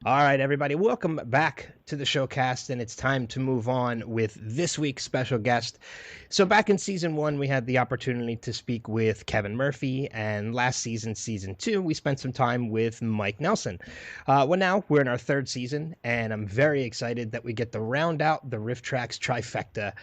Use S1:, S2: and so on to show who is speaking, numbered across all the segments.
S1: All right, everybody, welcome back to the showcast, and it's time to move on with this week's special guest. So, back in season one, we had the opportunity to speak with Kevin Murphy, and last season, season two, we spent some time with Mike Nelson. Well, now we're in our third season, and I'm very excited that we get to round out the RiffTrax trifecta.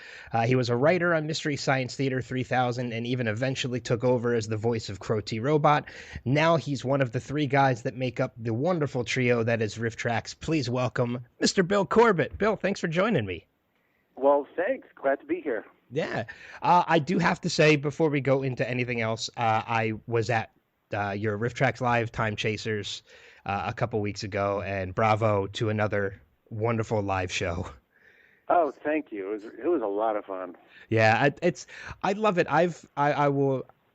S1: He was a writer on Mystery Science Theater 3000, and even eventually took over as the voice of Crow T. Robot. Now he's one of the three guys that make up the wonderful trio that is RiffTrax. Please welcome Mr. Bill Corbett. Bill, thanks for joining me.
S2: Well, thanks. Glad to be here.
S1: Yeah. I do have to say, before we go into anything else, I was at your RiffTrax Live Time Chasers a couple weeks ago, and bravo to another wonderful live show.
S2: Oh, thank you. It was a lot of fun.
S1: Yeah, I love it.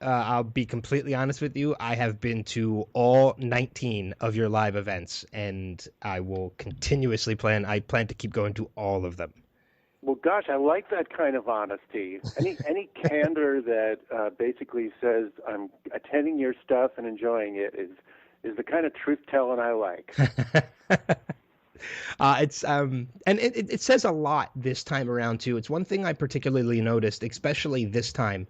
S1: I'll be completely honest with you. I have been to all 19 of your live events, and I will continuously I plan to keep going to all of them.
S2: Well, gosh, I like that kind of honesty. Any candor that basically says I'm attending your stuff and enjoying it is the kind of truth telling I like.
S1: It says a lot this time around too. It's one thing I particularly noticed, especially this time,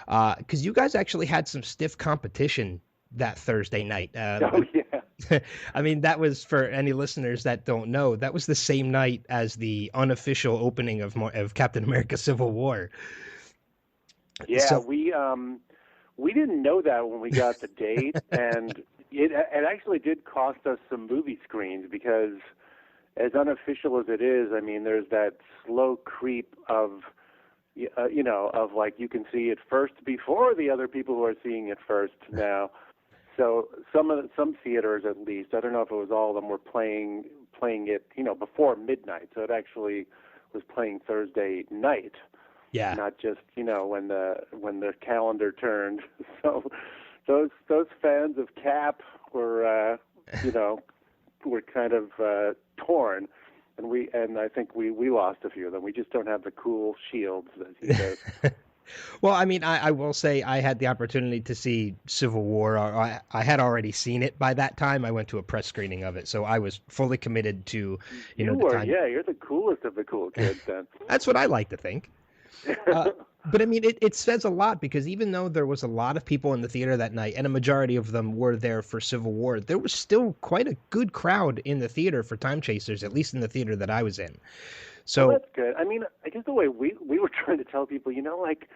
S1: because you guys actually had some stiff competition that Thursday night.
S2: Oh yeah.
S1: I mean, that was, for any listeners that don't know, that was the same night as the unofficial opening of Captain America: Civil War.
S2: Yeah,
S1: So,
S2: we didn't know that when we got the date, and it actually did cost us some movie screens because, as unofficial as it is, I mean, there's that slow creep of, of like you can see it first before the other people who are seeing it first now. So some theaters, at least, I don't know if it was all of them, were playing it, before midnight. So it actually was playing Thursday night,
S1: yeah.
S2: not just when the calendar turned. So those fans of Cap were were kind of torn, and I think we lost a few of them. We just don't have the cool shields as he does.
S1: Well, I mean, I will say I had the opportunity to see Civil War. I had already seen it by that time. I went to a press screening of it, so I was fully committed to,
S2: You
S1: the
S2: were,
S1: time.
S2: yeah, you're the coolest of the cool kids then.
S1: That's what I like to think. But I mean, it says a lot, because even though there was a lot of people in the theater that night, and a majority of them were there for Civil War, there was still quite a good crowd in the theater for Time Chasers, at least in the theater that I was in. So
S2: Well, that's good. I mean, I guess the way we were trying to tell people, like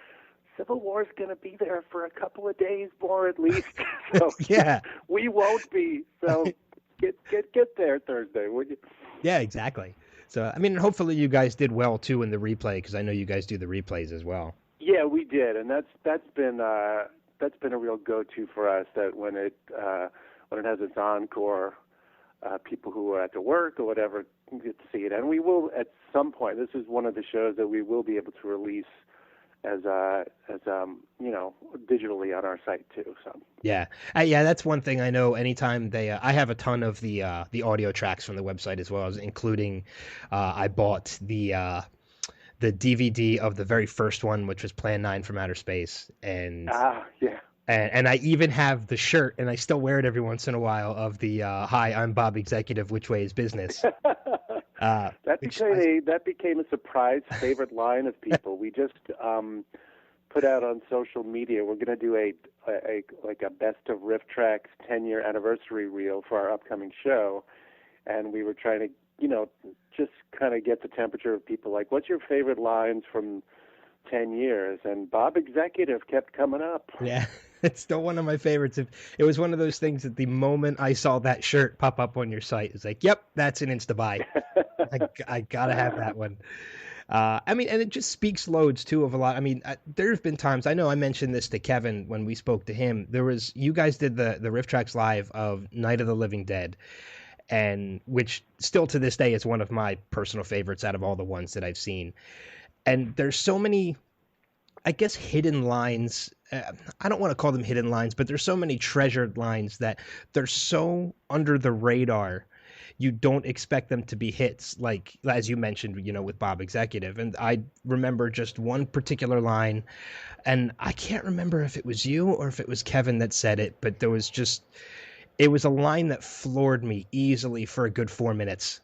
S2: Civil War's going to be there for a couple of days more at least. So
S1: yeah,
S2: we won't be. So get there Thursday, would you?
S1: yeah, exactly. So I mean, hopefully you guys did well too in the replay, because I know you guys do the replays as well.
S2: Yeah, we did, and that's been a real go-to for us. That when it has its encore, people who are at the work or whatever get to see it, and we will at some point. This is one of the shows that we will be able to release as digitally on our site too. So
S1: Yeah, that's one thing I know. Anytime I have a ton of the audio tracks from the website as well, as including, I bought the DVD of the very first one, which was Plan 9 from Outer Space, and
S2: yeah.
S1: And I even have the shirt, and I still wear it every once in a while, of the "Hi, I'm Bob Executive. Which way is business?"
S2: That became a surprise favorite line of people. We just put out on social media. We're going to do a best of RiffTrax 10-year anniversary reel for our upcoming show, and we were trying to just kind of get the temperature of people. Like, what's your favorite lines from 10 years? And Bob Executive kept coming up.
S1: Yeah, it's still one of my favorites. It was one of those things that the moment I saw that shirt pop up on your site, it's like, yep, that's an Insta-buy. I gotta have that one. I mean, and it just speaks loads too of a lot. I mean, there have been times, I know I mentioned this to Kevin when we spoke to him. You guys did the RiffTrax Live of Night of the Living Dead, and which still to this day is one of my personal favorites out of all the ones that I've seen. And there's so many, I guess, hidden lines. I don't want to call them hidden lines, but there's so many treasured lines that they're so under the radar. You don't expect them to be hits, like, as you mentioned, with Bob Executive. And I remember just one particular line, and I can't remember if it was you or if it was Kevin that said it, but there was just, It was a line that floored me easily for a good 4 minutes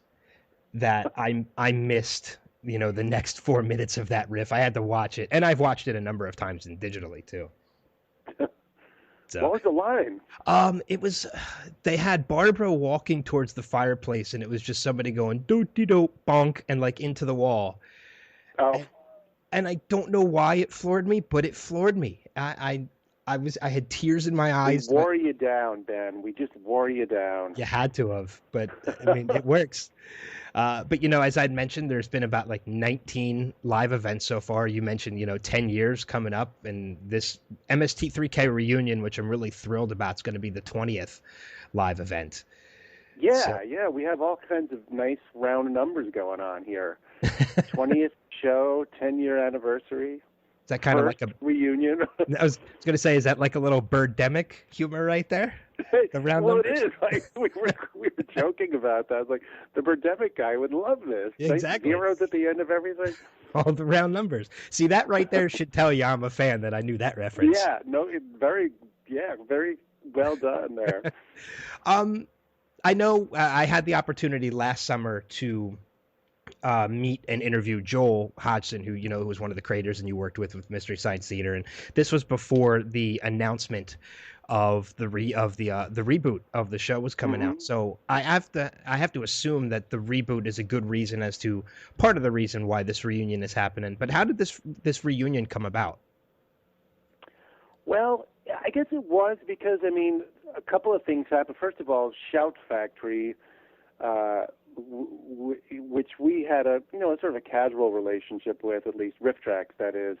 S1: that I missed, the next 4 minutes of that riff. I had to watch it, and I've watched it a number of times and digitally too. So,
S2: What was the line?
S1: it was they had Barbara walking towards the fireplace, and it was just somebody going doot de doot bonk and like into the wall.
S2: Oh,
S1: And I don't know why it floored me, but it floored me. I had tears in my
S2: we
S1: eyes.
S2: wore you down, Ben. We just wore you down.
S1: You had to have, but I mean, it works. But as I'd mentioned, there's been about like 19 live events so far. You mentioned, 10 years coming up, and this MST3k reunion, which I'm really thrilled about, is going to be the 20th live event.
S2: Yeah, yeah, we have all kinds of nice round numbers going on here. 20th show, 10-year anniversary.
S1: Is that kind of like a
S2: reunion?
S1: I was going to say, is that like a little birdemic humor right there? The round
S2: well,
S1: numbers?
S2: it is. Like we were joking about that. I was like, the birdemic guy would love this.
S1: Exactly.
S2: Zeros at the end of everything.
S1: All the round numbers. See, that right there should tell you I'm a fan that I knew that reference.
S2: Yeah, no, very well done there.
S1: I know I had the opportunity last summer to meet and interview Joel Hodgson, who was one of the creators and you worked with Mystery Science Theater, and this was before the announcement of the reboot of the show was coming out. So I have to assume that the reboot is a good reason, as to part of the reason why this reunion is happening. But how did this reunion come about?
S2: Well, I guess it was because, a couple of things happened. First of all, Shout Factory, which we had a sort of a casual relationship with, at least RiffTrax, that is,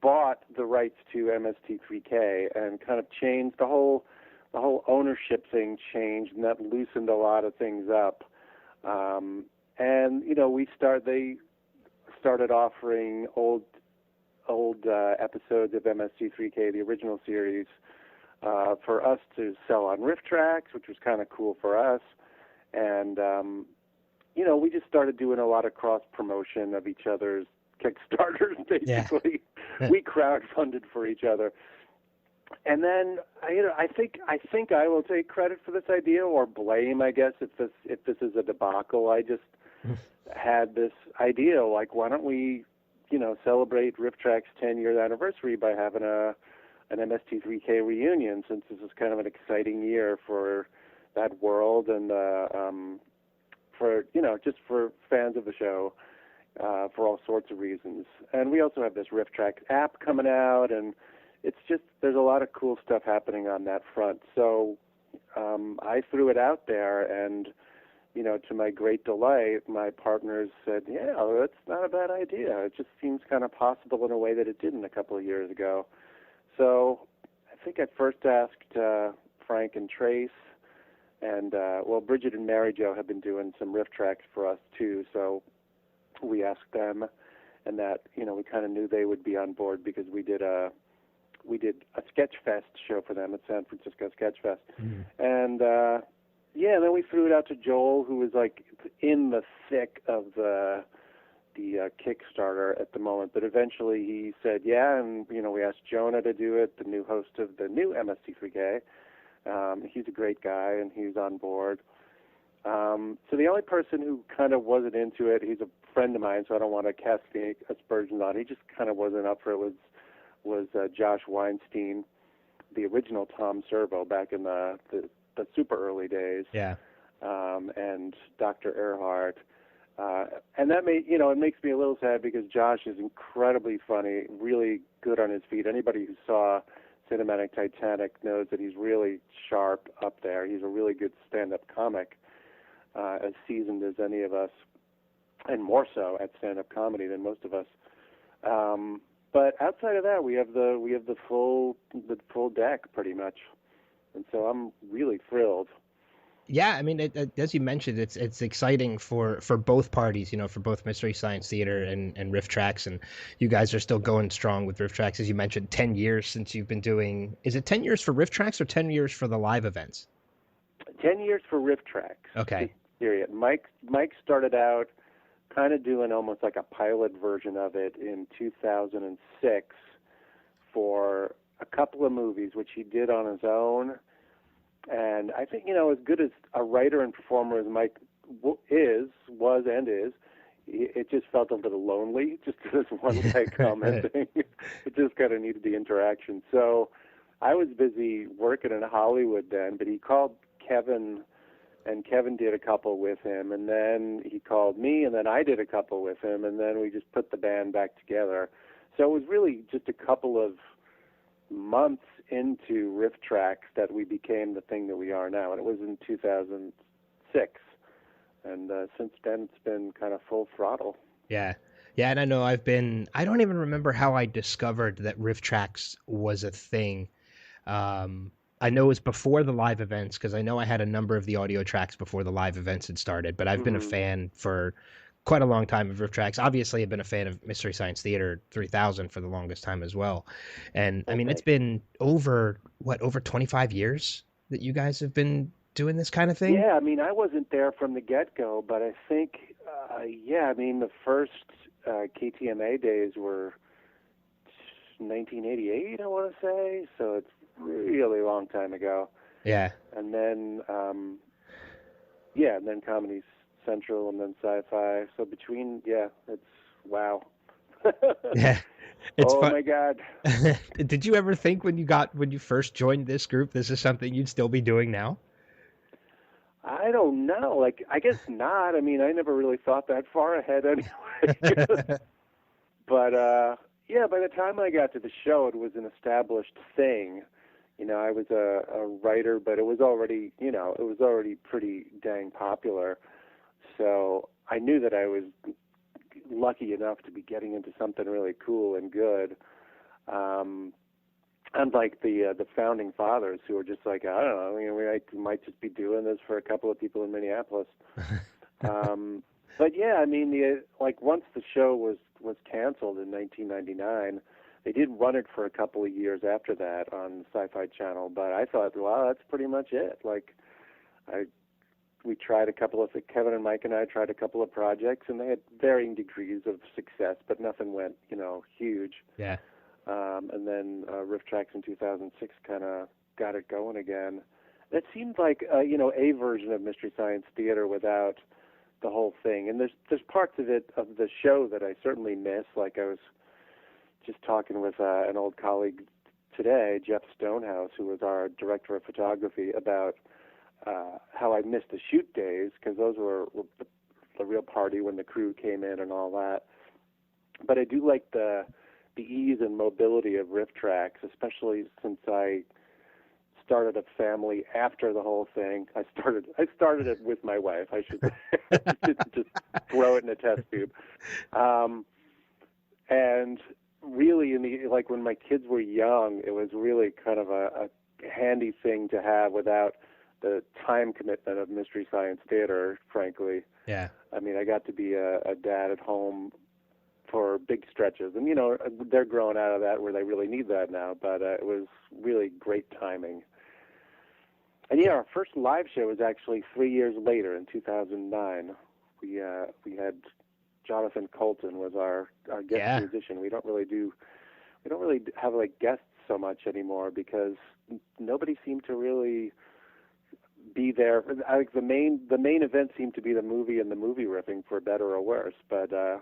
S2: bought the rights to MST3k and kind of changed the whole ownership thing changed, and that loosened a lot of things up. And they started offering old episodes of MST3k, the original series, for us to sell on RiffTrax, which was kind of cool for us. And, we just started doing a lot of cross-promotion of each other's Kickstarters, basically. Yeah. We crowdfunded for each other. And then, I think I will take credit for this idea, or blame, I guess, if this is a debacle. I just had this idea, like, why don't we, celebrate RiffTrax's 10-year anniversary by having an MST3k reunion, since this is kind of an exciting year for that world and for just for fans of the show, for all sorts of reasons. And we also have this RiffTrax app coming out, and it's just, there's a lot of cool stuff happening on that front. So I threw it out there, and to my great delight, my partners said, yeah, that's not a bad idea. It just seems kind of possible in a way that it didn't a couple of years ago. So I think I first asked Frank and Trace, and Bridget and Mary Jo have been doing some RiffTrax for us too. So we asked them, and that we kind of knew they would be on board, because we did a Sketchfest show for them at San Francisco Sketchfest, and then we threw it out to Joel, who was like in the thick of the Kickstarter at the moment, but eventually he said yeah, and we asked Jonah to do it, the new host of the new MST3k. He's a great guy, and he's on board. So the only person who kind of wasn't into it, he's a friend of mine, so I don't want to cast any aspersions on. He just kind of wasn't up for it. Was Josh Weinstein, the original Tom Servo back in the super early days.
S1: Yeah.
S2: And Dr. Earhart. And that it makes me a little sad, because Josh is incredibly funny, really good on his feet. Anybody who saw Cinematic Titanic knows that he's really sharp up there. He's a really good stand-up comic, as seasoned as any of us, and more so at stand-up comedy than most of us. But outside of that, we have the full deck pretty much, and so I'm really thrilled.
S1: Yeah, I mean, as you mentioned, it's exciting for both parties, for both Mystery Science Theater and RiffTrax, and you guys are still going strong with RiffTrax, as you mentioned. 10 years since you've been doing. Is it 10 years for RiffTrax or 10 years for the live events?
S2: 10 years for RiffTrax.
S1: Okay.
S2: Period. Mike started out kind of doing almost like a pilot version of it in 2006 for a couple of movies, which he did on his own. And I think, as good as a writer and performer as Mike was, it just felt a little lonely, just this one guy commenting. It just kind of needed the interaction. So I was busy working in Hollywood then, but he called Kevin, and Kevin did a couple with him, and then he called me, and then I did a couple with him, and then we just put the band back together. So it was really just a couple of months into RiffTrax that we became the thing that we are now, and it was in 2006. And since then, it's been kind of full throttle.
S1: Yeah. Yeah, and I know I don't even remember how I discovered that RiffTrax was a thing. I know it was before the live events, because I know I had a number of the audio tracks before the live events had started, but I've been a fan for quite a long time of RiffTrax. Obviously, I've been a fan of Mystery Science Theater 3000 for the longest time as well. And I mean, it's been over 25 years that you guys have been doing this kind of thing?
S2: Yeah, I mean, I wasn't there from the get-go, but I think, the first KTMA days were 1988, I want to say, so it's really long time ago.
S1: Yeah.
S2: And then, and then Comedy Central, and then Sci-Fi. So between, it's wow.
S1: Yeah. It's
S2: fun. My God.
S1: Did you ever think when you first joined this group, this is something you'd still be doing now?
S2: I don't know. I guess not. I mean, I never really thought that far ahead anyway. But, by the time I got to the show, it was an established thing. I was a writer, but it was already, pretty dang popular. So I knew that I was lucky enough to be getting into something really cool and good. Unlike the founding fathers, who were just like, I don't know, we might just be doing this for a couple of people in Minneapolis. But yeah, I mean, once the show was canceled in 1999, they did run it for a couple of years after that on the Sci-Fi Channel. But I thought, well, that's pretty much it. We tried Kevin and Mike and I tried a couple of projects, and they had varying degrees of success, but nothing went, huge.
S1: Yeah.
S2: And then RiffTrax in 2006 kind of got it going again. It seemed like a version of Mystery Science Theater without the whole thing. And there's parts of the show that I certainly miss. Like I was just talking with an old colleague today, Jeff Stonehouse, who was our director of photography, about how I missed the shoot days, because those were the real party when the crew came in and all that. But I do like the ease and mobility of RiffTrax, especially since I started a family after the whole thing. I started it with my wife. I should just throw it in a test tube. And really, when my kids were young, it was really kind of a handy thing to have without the time commitment of Mystery Science Theater, frankly.
S1: Yeah.
S2: I mean, I got to be a dad at home for big stretches. And, they're growing out of that where they really need that now. But it was really great timing. And, our first live show was actually 3 years later in 2009. We had Jonathan Colton was our guest musician. We don't really have guests so much anymore because nobody seemed to really be there. I think the main event seemed to be the movie and the movie riffing, for better or worse. But
S1: I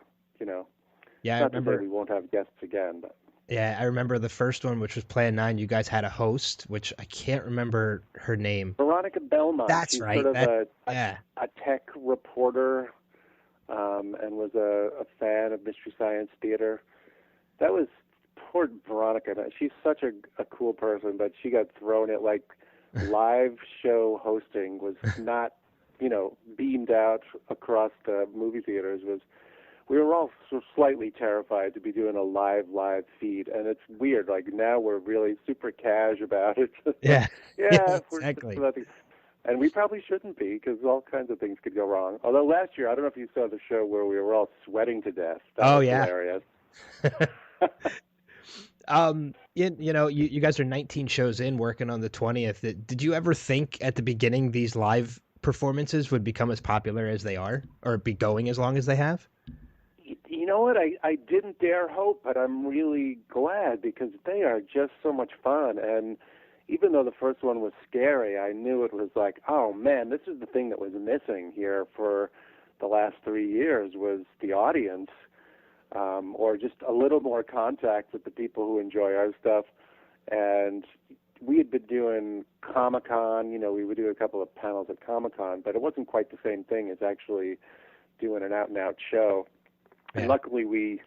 S1: remember
S2: we won't have guests again. But
S1: yeah, I remember the first one, which was Plan 9. You guys had a host, which I can't remember her name.
S2: Veronica Belmont.
S1: That's
S2: She's
S1: right.
S2: Sort of a tech reporter, and was a fan of Mystery Science Theater. That was poor Veronica. She's such a cool person, but she got thrown at live show hosting was not, beamed out across the movie theaters. We were all slightly terrified to be doing a live feed, and it's weird. Now we're really super cash about it.
S1: Yeah.
S2: Exactly. And we probably shouldn't be, because all kinds of things could go wrong. Although last year, I don't know if you saw the show where we were all sweating to death. That was hilarious. You guys are 19 shows in, working on the 20th. Did you ever think at the beginning these live performances would become as popular as they are, or be going as long as they have? know what? I didn't dare hope, but I'm really glad because they are just so much fun. And even though the first one was scary, I knew it was like, oh man, this is the thing that was missing here for the last 3 years was the audience, or just a little more contact with the people who enjoy our stuff. And we had been doing Comic-Con, we would do a couple of panels at Comic-Con, but it wasn't quite the same thing as actually doing an out-and-out show.
S1: Yeah.
S2: And luckily we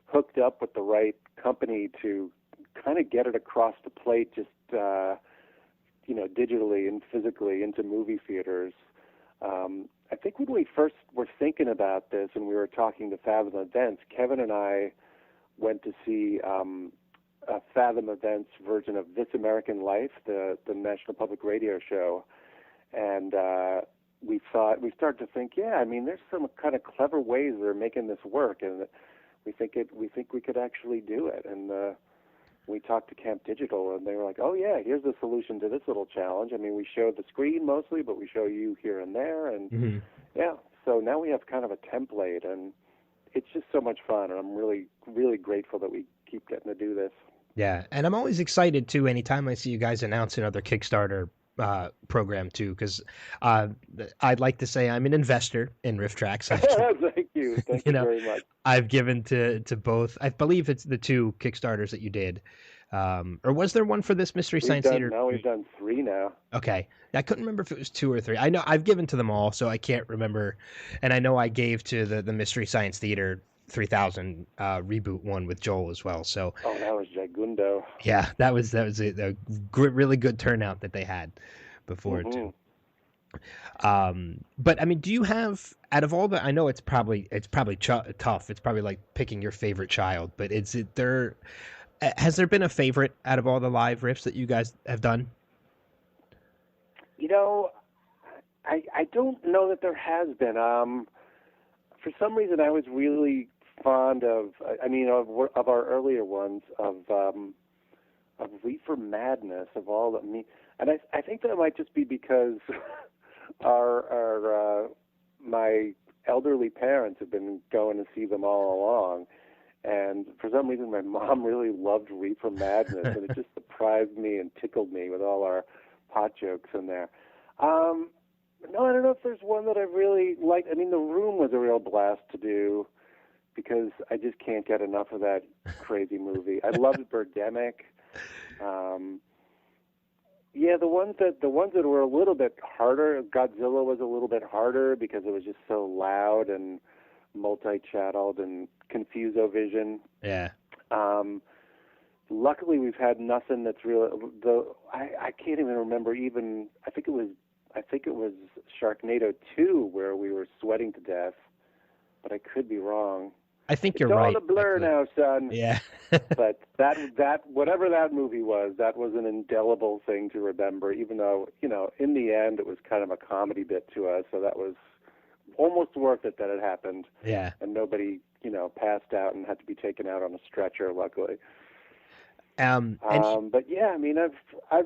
S2: hooked up with the right company to kind of get it across the plate just, digitally and physically into movie theaters. I think when we first were thinking about this and we were talking to Fathom Events, Kevin and I went to see a Fathom Events version of This American Life, the National Public Radio show. And we started to think, there's some kind of clever ways they're making this work, and we think we could actually do it. And we talked to Camp Digital, and they were like, oh yeah, here's the solution to this little challenge. I mean, we show the screen mostly, but we show you here and there, and so now we have kind of a template, and it's just so much fun, and I'm really, really grateful that we keep getting to do this.
S1: Yeah, and I'm always excited too anytime I see you guys announce another Kickstarter program too, because I'd like to say I'm an investor in RiffTrax.
S2: Thank you very much.
S1: I've given to both. I believe it's the 2 Kickstarters that you did, or was there one for this Mystery Science Theater?
S2: No, we've done 3 now.
S1: Okay, I couldn't remember if it was 2 or 3. I know I've given to them all, so I can't remember. And I know I gave to the Mystery Science Theater 3000 reboot one with Joel as well. So
S2: that was Jagundo.
S1: Yeah, that was a really good turnout that they had before too. But I mean, do you have, out of all the, I know it's probably tough. It's probably like picking your favorite child, but has there been a favorite out of all the live riffs that you guys have done?
S2: I don't know that there has been. For some reason, I was really fond of our earlier ones, of Reefer Madness, of all of me, and I think that might just be because my elderly parents have been going to see them all along, and for some reason my mom really loved Reefer Madness, and it just surprised me and tickled me with all our pot jokes in there. No, I don't know if there's one that I really liked. I mean, The Room was a real blast to do because I just can't get enough of that crazy movie. I loved Birdemic. The ones that were a little bit harder, Godzilla was a little bit harder because it was just so loud and multi-channeled and Confuso-Vision.
S1: Yeah.
S2: Luckily, we've had nothing that's real. I can't even remember even. I think it was Sharknado 2 where we were sweating to death, but I could be wrong.
S1: I think you're right.
S2: It's all a blur now, son.
S1: Yeah.
S2: But that whatever that movie was, that was an indelible thing to remember, even though, in the end it was kind of a comedy bit to us, so that was almost worth it that it happened.
S1: Yeah.
S2: And nobody, passed out and had to be taken out on a stretcher, luckily. But yeah, I mean, I've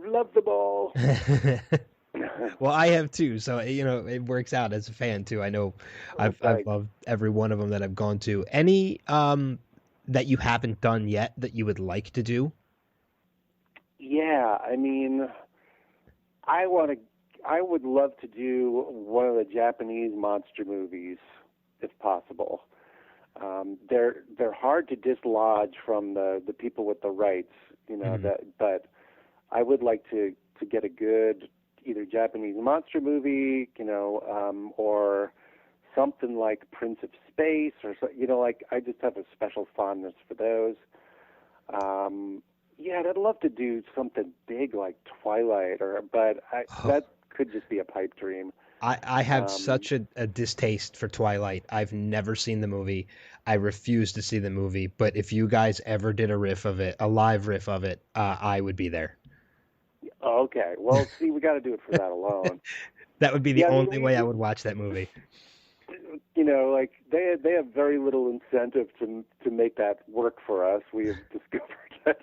S2: loved them all.
S1: Well, I have too, so it works out as a fan too. I know I've loved every one of them that I've gone to. Any that you haven't done yet that you would like to do?
S2: Yeah, I mean, I would love to do one of the Japanese monster movies, if possible. They're hard to dislodge from the people with the rights, but I would like to get a good either Japanese monster movie, or something like Prince of Space, or I just have a special fondness for those. I'd love to do something big like Twilight, that could just be a pipe dream.
S1: I have such a distaste for Twilight. I've never seen the movie. I refuse to see the movie. But if you guys ever did a live riff of it, I would be there.
S2: Okay. Well, see, we got to do it for that alone.
S1: That would be the only way I would watch that movie.
S2: They have very little incentive to make that work for us. We have discovered that.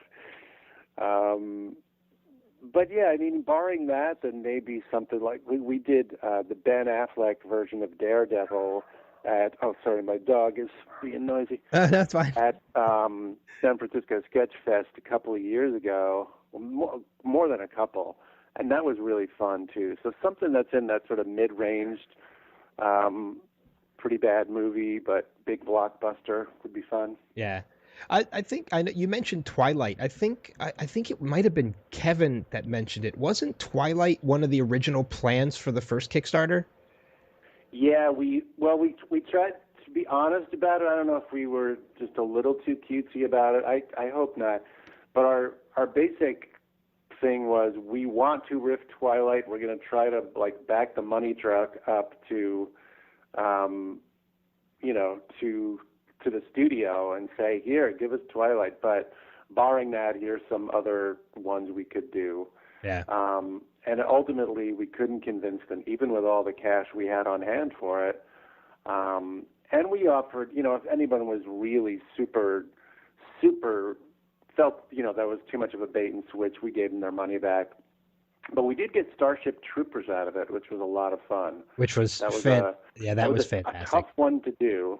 S2: But yeah, I mean, barring that, then maybe something like we did the Ben Affleck version of Daredevil sorry, my dog is being noisy.
S1: That's fine.
S2: At San Francisco Sketch Fest a couple of years ago, more than a couple, and that was really fun too. So something that's in that sort of mid-ranged, pretty bad movie but big blockbuster would be fun.
S1: Yeah. I think I know you mentioned Twilight. I think it might have been Kevin that mentioned it. Wasn't Twilight one of the original plans for the first Kickstarter?
S2: Yeah, we tried to be honest about it. I don't know if we were just a little too cutesy about it. I hope not. But our basic thing was we want to riff Twilight. We're going to try to back the money truck up to to the studio and say, here, give us Twilight. But barring that, here's some other ones we could do.
S1: Yeah.
S2: And ultimately, we couldn't convince them, even with all the cash we had on hand for it. And we offered, if anyone was really super felt, that was too much of a bait and switch, we gave them their money back. But we did get Starship Troopers out of it, which was a lot of fun.
S1: That was fantastic.
S2: A tough one to do.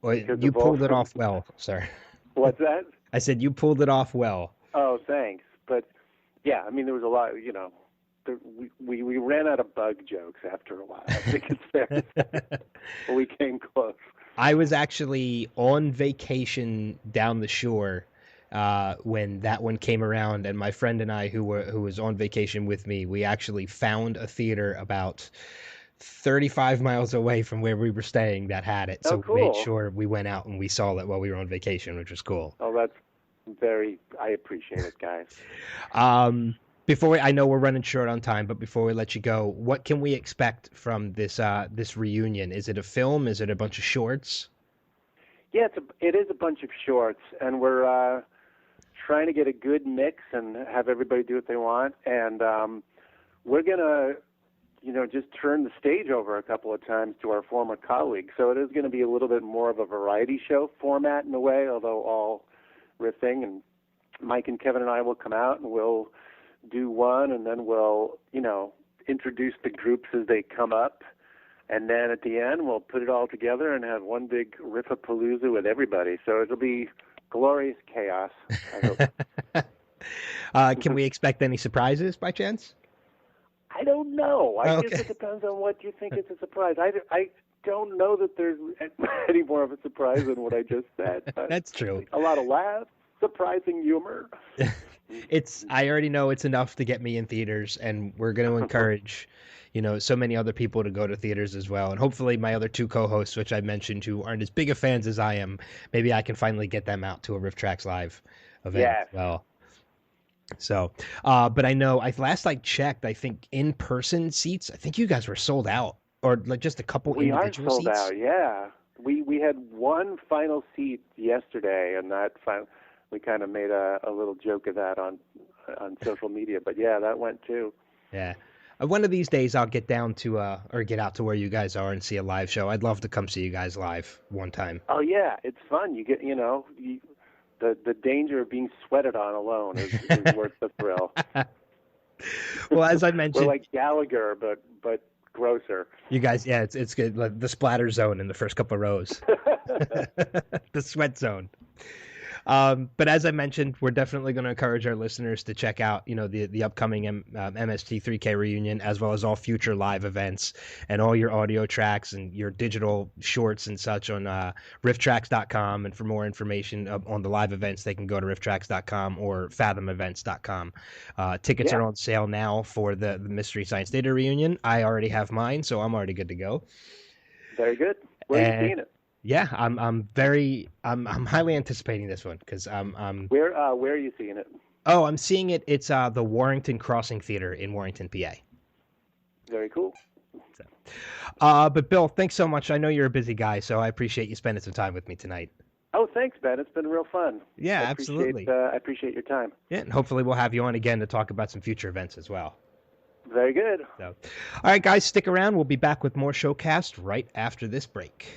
S1: Well, you pulled it off well, sir.
S2: What's that?
S1: I said you pulled it off well.
S2: Oh, thanks. But yeah, I mean, there was a lot. We ran out of bug jokes after a while. I think it's fair to say. But we came close.
S1: I was actually on vacation down the shore when that one came around, and my friend and I, who was on vacation with me, we actually found a theater about 35 miles away from where we were staying that had it. So
S2: cool.
S1: We made sure we went out and we saw it while we were on vacation, which was cool.
S2: Oh, that's I appreciate it, guys.
S1: I know we're running short on time, but before we let you go, what can we expect from this reunion? Is it a film? Is it a bunch of shorts? Yeah,
S2: it is a bunch of shorts, and we're trying to get a good mix and have everybody do what they want. And we're gonna, just turn the stage over a couple of times to our former colleagues. So it is going to be a little bit more of a variety show format in a way, although all riffing. And Mike and Kevin and I will come out and we'll do one, and then we'll, introduce the groups as they come up. And then at the end, we'll put it all together and have one big riff-a-palooza with everybody. So it'll be glorious chaos, I
S1: hope. Can we expect any surprises by chance?
S2: I don't know. I guess it depends on what you think is a surprise. I don't know that there's any more of a surprise than what I just said.
S1: That's true.
S2: A lot of laughs, surprising humor.
S1: I already know it's enough to get me in theaters, and we're going to encourage, so many other people to go to theaters as well. And hopefully my other two co-hosts, which I mentioned, who aren't as big of fans as I am, maybe I can finally get them out to a RiffTrax Live event as well. So, but I know last I checked, I think in-person seats, I think you guys were sold out, or just a couple individual seats.
S2: We are sold out, yeah. We had one final seat yesterday, and we kind of made a little joke of that on social media. But yeah, that went too.
S1: Yeah. One of these days I'll get down to or get out to where you guys are and see a live show. I'd love to come see you guys live one time.
S2: Oh yeah, it's fun. You get, the danger of being sweated on alone is worth the thrill.
S1: Well, as I mentioned,
S2: we're like Gallagher, but grosser.
S1: You guys, yeah, it's good. Like the splatter zone in the first couple of rows, the sweat zone. But as I mentioned, we're definitely going to encourage our listeners to check out, the upcoming MST3k reunion, as well as all future live events and all your audio tracks and your digital shorts and such on RiffTrax.com. And for more information on the live events, they can go to RiffTrax.com or FathomEvents.com. Tickets are on sale now for the Mystery Science Theater reunion. I already have mine, so I'm already good to go.
S2: Very good. Where are you seeing it?
S1: Yeah, I'm highly anticipating this one because
S2: Where are you seeing it?
S1: Oh, I'm seeing it. It's the Warrington Crossing Theater in Warrington, PA.
S2: Very cool.
S1: So, but Bill, thanks so much. I know you're a busy guy, so I appreciate you spending some time with me tonight.
S2: Oh, thanks, Ben. It's been real fun.
S1: Yeah, absolutely.
S2: I appreciate your time.
S1: Yeah, and hopefully we'll have you on again to talk about some future events as well.
S2: Very good.
S1: So, all right, guys, stick around. We'll be back with more Showcast right after this break.